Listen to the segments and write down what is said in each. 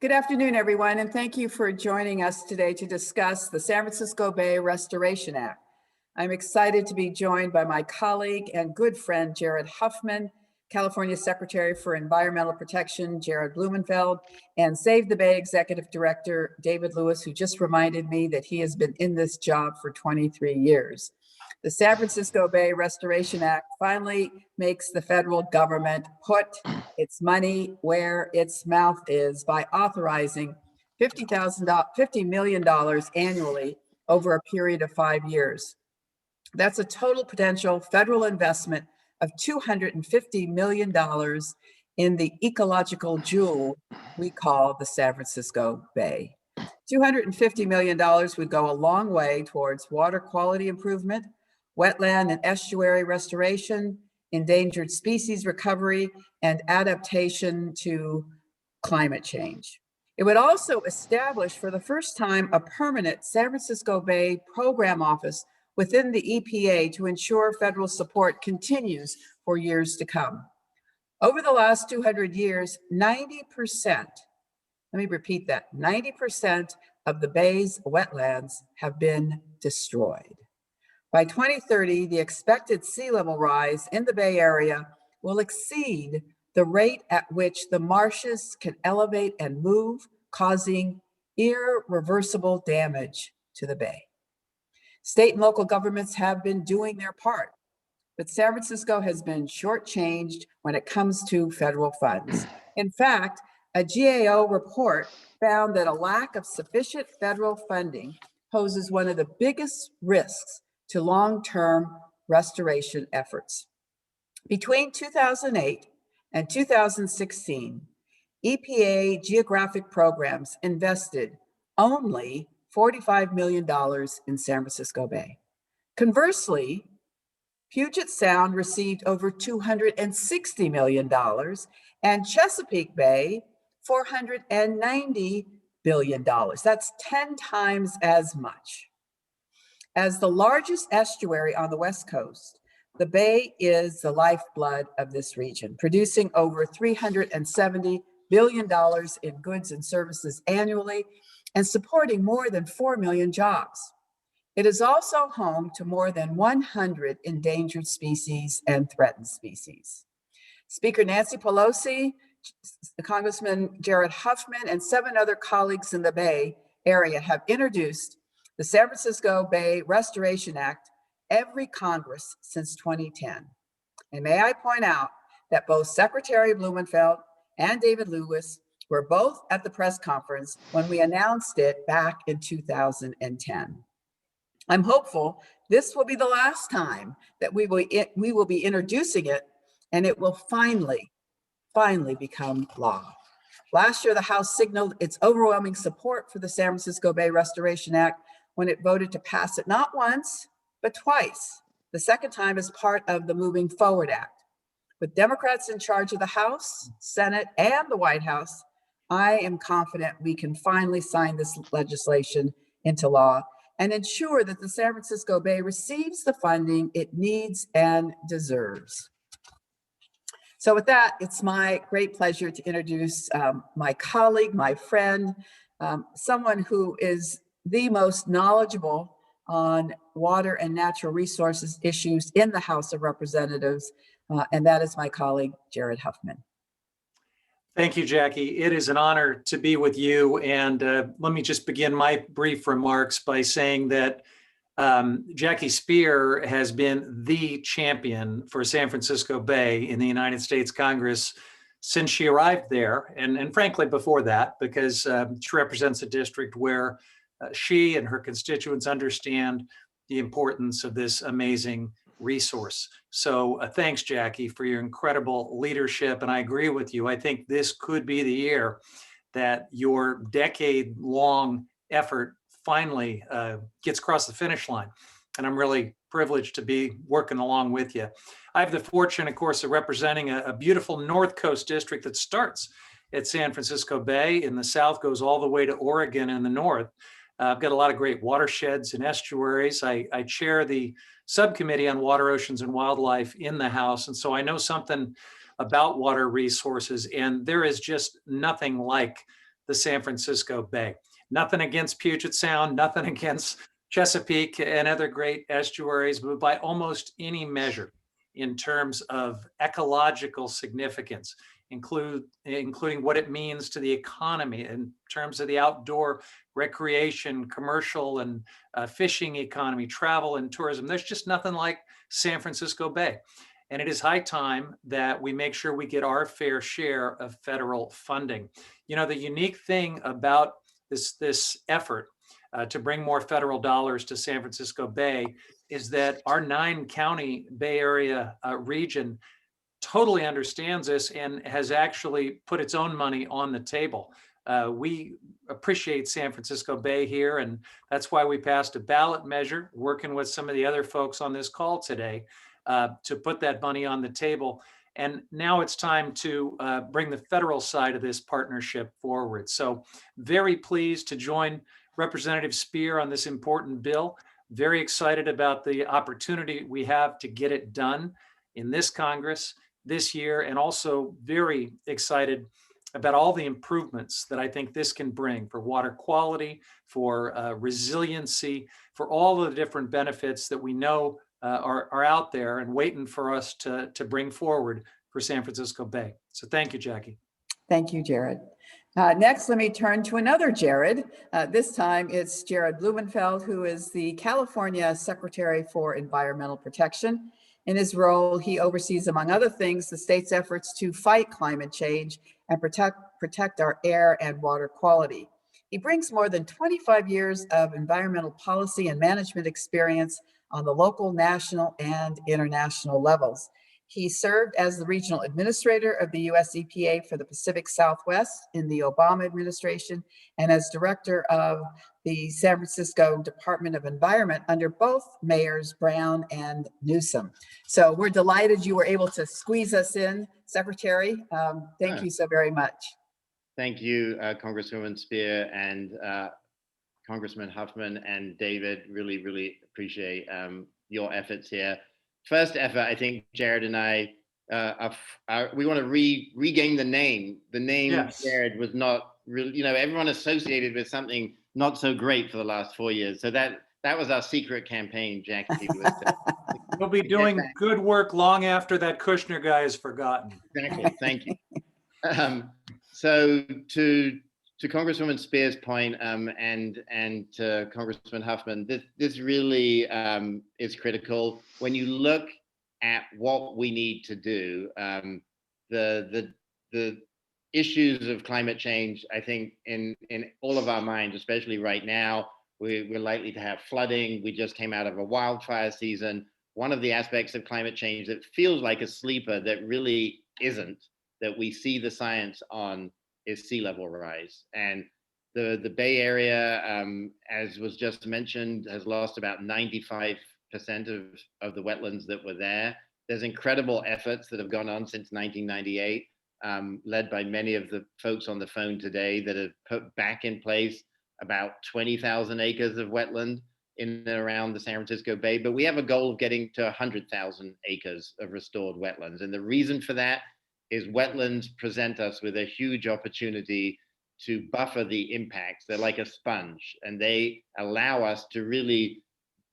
Good afternoon, everyone, and thank you for joining us today to discuss the San Francisco Bay Restoration Act. I'm excited to be joined by my colleague and good friend, Jared Huffman, California Secretary for Environmental Protection, Jared Blumenfeld, and Save the Bay Executive Director, David Lewis, who just reminded me that he has been in this job for 23 years. The San Francisco Bay Restoration Act finally makes the federal government put its money where its mouth is by authorizing $50 million annually over a period of 5 years. That's a total potential federal investment of $250 million in the ecological jewel we call the San Francisco Bay. $250 million would go a long way towards water quality improvement, wetland and estuary restoration, endangered species recovery, and adaptation to climate change. It would also establish for the first time a permanent San Francisco Bay program office within the EPA to ensure federal support continues for years to come. Over the last 200 years, 90%, let me repeat that, 90% of the Bay's wetlands have been destroyed. By 2030, the expected sea level rise in the Bay Area will exceed the rate at which the marshes can elevate and move, causing irreversible damage to the Bay. State and local governments have been doing their part, but San Francisco has been shortchanged when it comes to federal funds. In fact, a GAO report found that a lack of sufficient federal funding poses one of the biggest risks to long-term restoration efforts. Between 2008 and 2016, EPA geographic programs invested only $45 million in San Francisco Bay. Conversely, Puget Sound received over $260 million and Chesapeake Bay $490 billion. That's 10 times as much. As the largest estuary on the West Coast, the Bay is the lifeblood of this region, producing over $370 billion in goods and services annually and supporting more than 4 million jobs. It is also home to more than 100 endangered species and threatened species. Speaker Nancy Pelosi, Congressman Jared Huffman, and 7 other colleagues in the Bay Area have introduced the San Francisco Bay Restoration Act every Congress since 2010. And may I point out that both Secretary Blumenfeld and David Lewis were both at the press conference when we announced it back in 2010. I'm hopeful this will be the last time that we will be introducing it, and it will finally become law. Last year, the House signaled its overwhelming support for the San Francisco Bay Restoration Act when it voted to pass it not once, but twice, the second time as part of the Moving Forward Act. With Democrats in charge of the House, Senate, and the White House, I am confident we can finally sign this legislation into law and ensure that the San Francisco Bay receives the funding it needs and deserves. So with that, it's my great pleasure to introduce my colleague, my friend, someone who is the most knowledgeable on water and natural resources issues in the House of Representatives, and that is my colleague, Jared Huffman. Thank you, Jackie. It is an honor to be with you. And let me just begin my brief remarks by saying that Jackie Speier has been the champion for San Francisco Bay in the United States Congress since she arrived there, and frankly before that, because she represents a district where she and her constituents understand the importance of this amazing resource. So thanks, Jackie, for your incredible leadership. And I agree with you. I think this could be the year that your decade-long effort finally gets across the finish line. And I'm really privileged to be working along with you. I have the fortune, of course, of representing a beautiful North Coast district that starts at San Francisco Bay in the south, goes all the way to Oregon in the north. I've got a lot of great watersheds and estuaries. I chair the subcommittee on water, oceans, and wildlife in the House. And so I know something about water resources. And there is just nothing like the San Francisco Bay. Nothing against Puget Sound, nothing against Chesapeake and other great estuaries, but by almost any measure in terms of ecological significance, including what it means to the economy in terms of the outdoor recreation, commercial and fishing economy, travel and tourism. There's just nothing like San Francisco Bay. And it is high time that we make sure we get our fair share of federal funding. You know, the unique thing about this effort to bring more federal dollars to San Francisco Bay is that our 9-county Bay Area region totally understands this and has actually put its own money on the table. We appreciate San Francisco Bay here, and that's why we passed a ballot measure, working with some of the other folks on this call today, to put that money on the table. And now it's time to bring the federal side of this partnership forward. So very pleased to join Representative Speier on this important bill. Very excited about the opportunity we have to get it done in this Congress this year, and also very excited about all the improvements that I think this can bring for water quality, for resiliency, for all of the different benefits that we know are out there and waiting for us to bring forward for San Francisco Bay. So thank you, Jackie. Thank you, Jared. Next, let me turn to another Jared. This time it's Jared Blumenfeld, who is the California Secretary for Environmental Protection. In his role, he oversees, among other things, the state's efforts to fight climate change and protect our air and water quality. He brings more than 25 years of environmental policy and management experience on the local, national, and international levels. He served as the regional administrator of the US EPA for the Pacific Southwest in the Obama administration and as director of the San Francisco Department of Environment under both mayors Brown and Newsom. So we're delighted you were able to squeeze us in, Secretary. Thank you so very much. Thank you, Congresswoman Speier and Congressman Huffman and David. Really, really appreciate your efforts here. First effort, I think Jared and I, we want to regain the name. The name yes. Jared was not really, everyone associated with something not so great for the last 4 years. So that was our secret campaign, Jackie. We'll be doing good work long after that Kushner guy is forgotten. Exactly. Thank you. So to Congresswoman Speier's point, and to Congressman Huffman, this really is critical. When you look at what we need to do, the issues of climate change, I think in all of our minds, especially right now, we're likely to have flooding. We just came out of a wildfire season. One of the aspects of climate change that feels like a sleeper that really isn't, that we see the science on, is sea level rise. And the Bay Area, as was just mentioned, has lost about 95% of the wetlands that were there. There's incredible efforts that have gone on since 1998, led by many of the folks on the phone today, that have put back in place about 20,000 acres of wetland in and around the San Francisco Bay. But we have a goal of getting to 100,000 acres of restored wetlands. And the reason for that is wetlands present us with a huge opportunity to buffer the impacts. They're like a sponge, and they allow us to really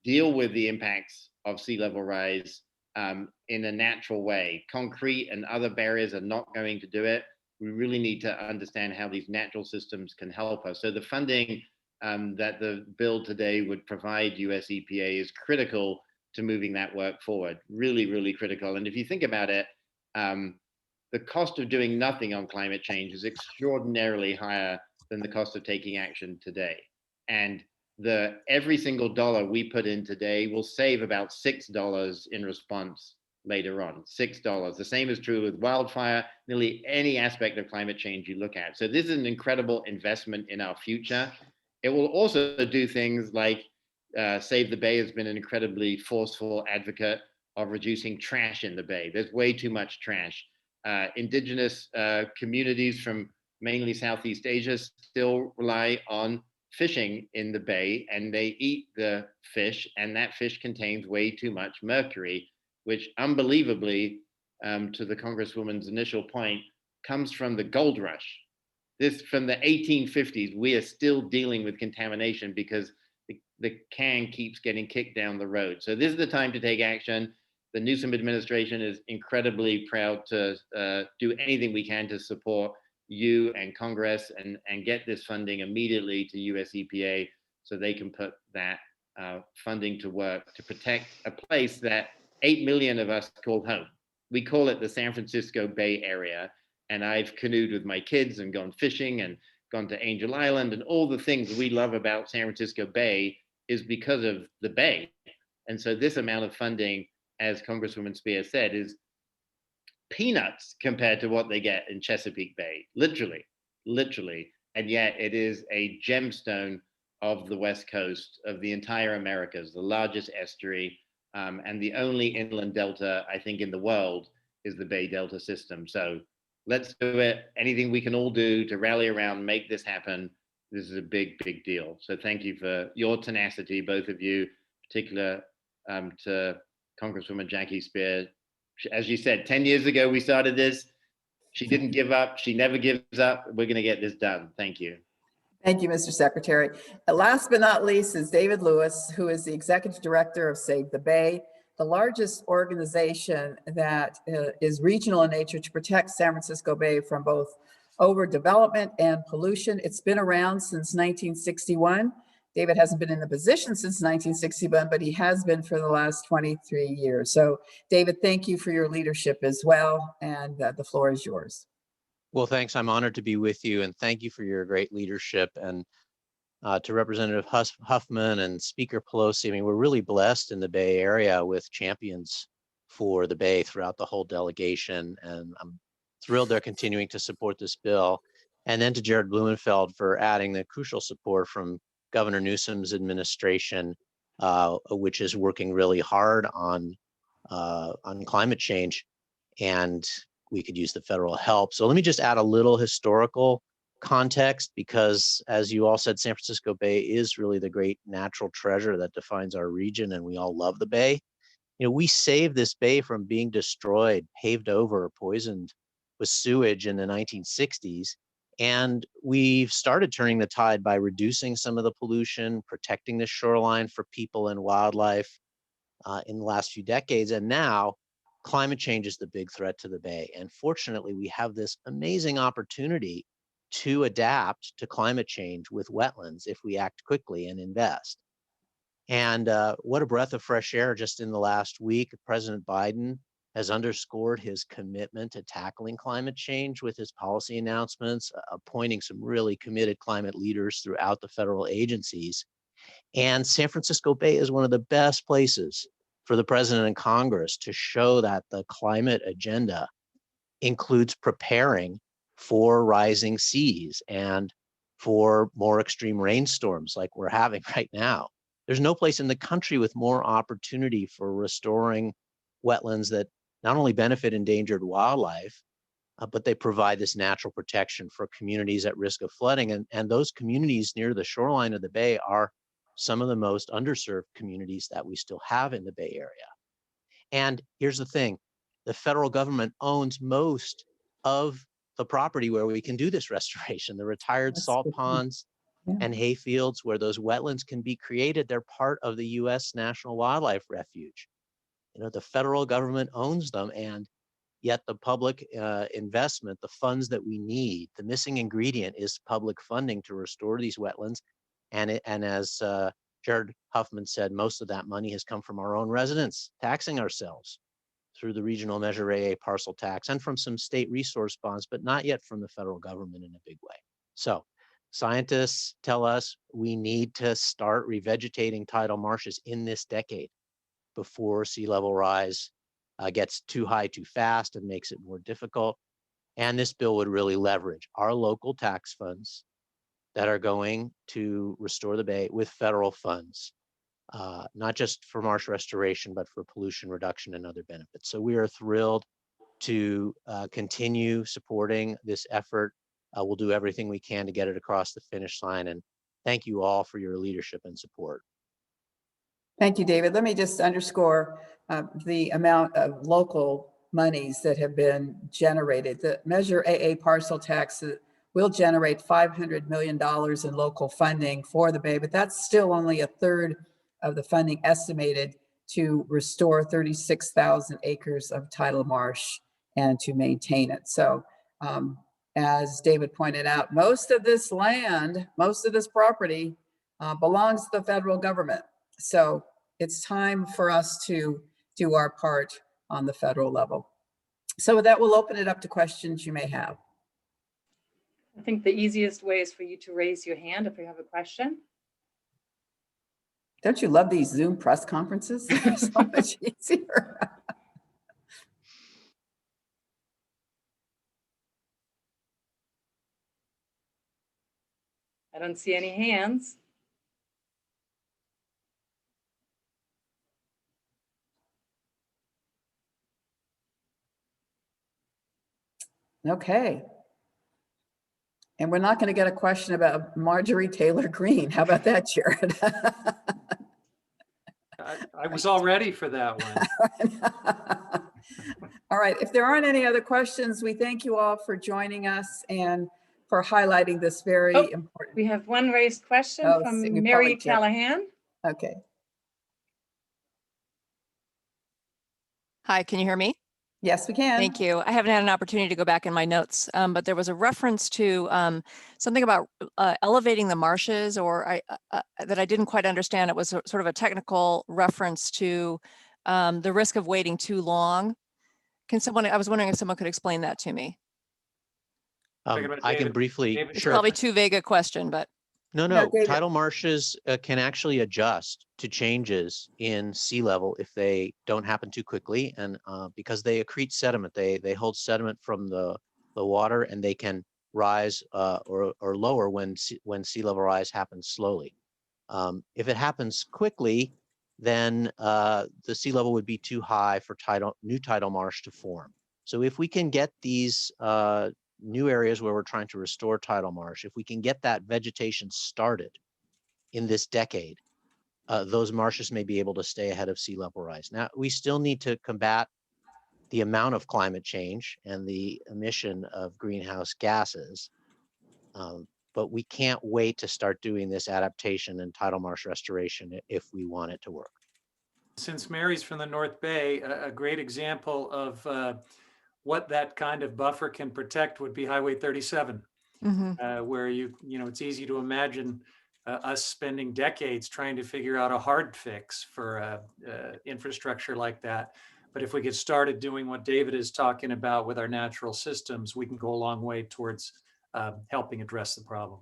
deal with the impacts of sea level rise in a natural way. Concrete and other barriers are not going to do it. We really need to understand how these natural systems can help us. So the funding that the bill today would provide US EPA is critical to moving that work forward. Really, really critical. And if you think about it, the cost of doing nothing on climate change is extraordinarily higher than the cost of taking action today. And every single dollar we put in today will save about $6 in response later on. $6. The same is true with wildfire, nearly any aspect of climate change you look at. So this is an incredible investment in our future. It will also do things like Save the Bay has been an incredibly forceful advocate of reducing trash in the Bay. There's way too much trash. Indigenous communities from mainly Southeast Asia still rely on fishing in the Bay, and they eat the fish, and that fish contains way too much mercury, which unbelievably, to the Congresswoman's initial point, comes from the gold rush. this from the 1850s, we are still dealing with contamination because the can keeps getting kicked down the road. So this is the time to take action. The Newsom administration is incredibly proud to do anything we can to support you and Congress and get this funding immediately to US EPA so they can put that funding to work to protect a place that 8 million of us call home. We call it the San Francisco Bay Area. And I've canoed with my kids and gone fishing and gone to Angel Island, and all the things we love about San Francisco Bay is because of the Bay. And so this amount of funding, as Congresswoman Speier said, is peanuts compared to what they get in Chesapeake Bay, literally. And yet it is a gemstone of the West Coast, of the entire Americas, the largest estuary, and the only inland delta, I think, in the world is the Bay Delta system. So let's do it. Anything we can all do to rally around, make this happen. This is a big, big deal. So thank you for your tenacity, both of you, particular to Congresswoman Jackie Speier. As you said, 10 years ago, we started this. She didn't give up. She never gives up. We're going to get this done. Thank you. Thank you, Mr. Secretary. Last but not least is David Lewis, who is the Executive Director of Save the Bay, the largest organization that is regional in nature to protect San Francisco Bay from both overdevelopment and pollution. It's been around since 1961. David hasn't been in the position since 1961, but he has been for the last 23 years. So David, thank you for your leadership as well. And the floor is yours. Well, thanks. I'm honored to be with you, and thank you for your great leadership. And to Representative Huffman and Speaker Pelosi, I mean, we're really blessed in the Bay Area with champions for the Bay throughout the whole delegation, and I'm thrilled they're continuing to support this bill. And then to Jared Blumenfeld for adding the crucial support from Governor Newsom's administration, which is working really hard on climate change, and we could use the federal help. So let me just add a little historical context, because as you all said, San Francisco Bay is really the great natural treasure that defines our region, and we all love the Bay. You know, we saved this Bay from being destroyed, paved over, poisoned with sewage in the 1960s. And we've started turning the tide by reducing some of the pollution, protecting the shoreline for people and wildlife in the last few decades. And now climate change is the big threat to the Bay. And fortunately, we have this amazing opportunity to adapt to climate change with wetlands if we act quickly and invest. And what a breath of fresh air just in the last week. President Biden has underscored his commitment to tackling climate change with his policy announcements, appointing some really committed climate leaders throughout the federal agencies. And San Francisco Bay is one of the best places for the president and Congress to show that the climate agenda includes preparing for rising seas and for more extreme rainstorms like we're having right now. There's no place in the country with more opportunity for restoring wetlands that not only benefit endangered wildlife, but they provide this natural protection for communities at risk of flooding. And those communities near the shoreline of the Bay are some of the most underserved communities that we still have in the Bay Area. And here's the thing, the federal government owns most of the property where we can do this restoration, the retired salt ponds and hay fields where those wetlands can be created. They're part of the U.S. National Wildlife Refuge. You know, the federal government owns them, and yet the public investment, the funds that we need, the missing ingredient is public funding to restore these wetlands. And as Jared Huffman said, most of that money has come from our own residents, taxing ourselves through the regional Measure AA parcel tax and from some state resource bonds, but not yet from the federal government in a big way. So scientists tell us we need to start revegetating tidal marshes in this decade before sea level rise gets too high too fast and makes it more difficult. And this bill would really leverage our local tax funds that are going to restore the Bay with federal funds, not just for marsh restoration, but for pollution reduction and other benefits. So we are thrilled to continue supporting this effort. We'll do everything we can to get it across the finish line. And thank you all for your leadership and support. Thank you, David. Let me just underscore the amount of local monies that have been generated. The Measure AA parcel tax will generate $500 million in local funding for the Bay, but that's still only a third of the funding estimated to restore 36,000 acres of tidal marsh and to maintain it. So as David pointed out, most of this land, most of this property belongs to the federal government. So it's time for us to do our part on the federal level. So with that, we'll open it up to questions you may have. I think the easiest way is for you to raise your hand if you have a question. Don't you love these Zoom press conferences? They're so much easier. I don't see any hands. Okay. And we're not going to get a question about Marjorie Taylor Greene. How about that, Jared? I was all ready for that one. All right. If there aren't any other questions, we thank you all for joining us and for highlighting this very important. We have one raised question Oh, from we Mary probably checked. Callahan. Okay. Hi, can you hear me? Yes, we can. Thank you. I haven't had an opportunity to go back in my notes, but there was a reference to something about elevating the marshes, or that I didn't quite understand. It was sort of a technical reference to the risk of waiting too long. I was wondering if someone could explain that to me. Talking about I can David- briefly, David It's sure. probably too vague a question, but No, No, no, David. tidal marshes can actually adjust to changes in sea level if they don't happen too quickly. And because they accrete sediment, they hold sediment from the water, and they can rise or lower when sea level rise happens slowly. If it happens quickly, then the sea level would be too high for new tidal marsh to form. So if we can get these new areas where we're trying to restore tidal marsh, if we can get that vegetation started in this decade, those marshes may be able to stay ahead of sea level rise. Now, we still need to combat the amount of climate change and the emission of greenhouse gases, but we can't wait to start doing this adaptation and tidal marsh restoration if we want it to work. Since Mary's from the North Bay, a great example of what that kind of buffer can protect would be Highway 37, where it's easy to imagine us spending decades trying to figure out a hard fix for infrastructure like that. But if we get started doing what David is talking about with our natural systems, we can go a long way towards helping address the problem.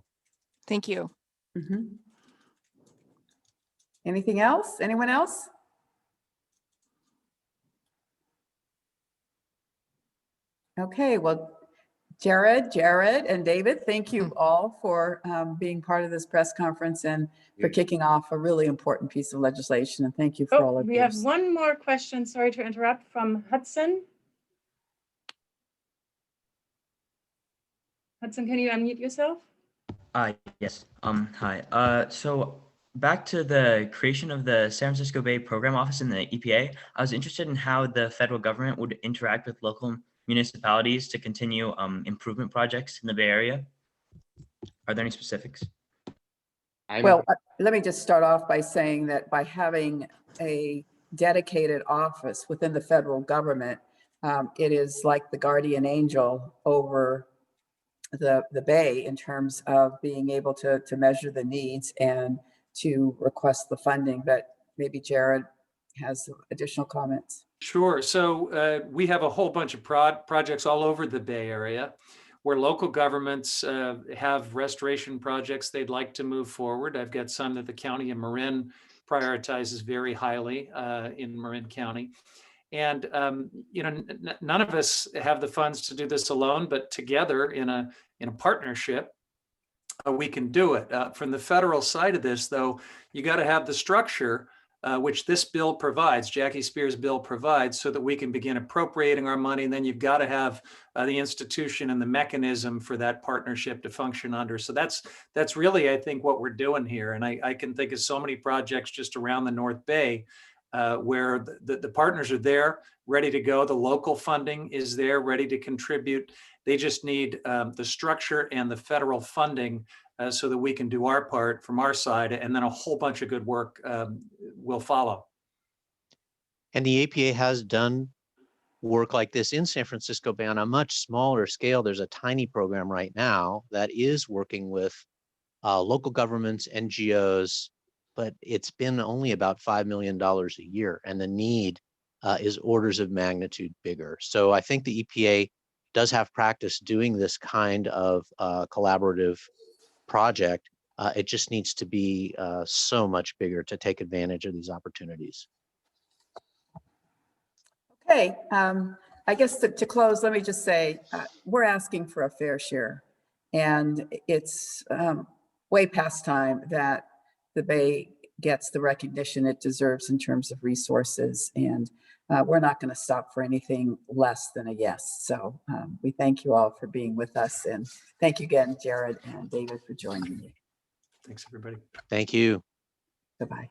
thank you. Mhm. Anything else? Anyone else? Okay, well, Jared, and David, thank you all for being part of this press conference and for kicking off a really important piece of legislation. And thank you for all of We you. have one more question, sorry to interrupt, from Hudson. Hudson, can you unmute yourself? Yes. Hi. So back to the creation of the San Francisco Bay Program Office in the EPA, I was interested in how the federal government would interact with local municipalities to continue improvement projects in the Bay Area. Are there any specifics? Well, let me just start off by saying that by having a dedicated office within the federal government, it is like the guardian angel over the Bay in terms of being able to measure the needs and to request the funding. But maybe Jared has additional comments. Sure. So we have a whole bunch of projects all over the Bay Area where local governments have restoration projects they'd like to move forward. I've got some that the county of Marin prioritizes very highly in Marin County. And, none of us have the funds to do this alone, but together in a partnership, we can do it. From the federal side of this, though, you got to have the structure which this bill provides, Jackie Speier's bill provides, so that we can begin appropriating our money. And then you've got to have the institution and the mechanism for that partnership to function under. So that's really, I think, what we're doing here. And I can think of so many projects just around the North Bay where the partners are there, ready to go. The local funding is there, ready to contribute. They just need the structure and the federal funding so that we can do our part from our side, and then a whole bunch of good work will follow. And the APA has done work like this in San Francisco Bay on a much smaller scale. There's a tiny program right now that is working with local governments, NGOs, but it's been only about $5 million a year, and the need is orders of magnitude bigger. So I think the EPA does have practice doing this kind of collaborative project. It just needs to be so much bigger to take advantage of these opportunities. Okay, I guess to close, let me just say, we're asking for a fair share. And it's way past time that the Bay gets the recognition it deserves in terms of resources. And we're not going to stop for anything less than a yes. So we thank you all for being with us. And thank you again, Jared and David, for joining me. Thanks, everybody. Thank you. Goodbye.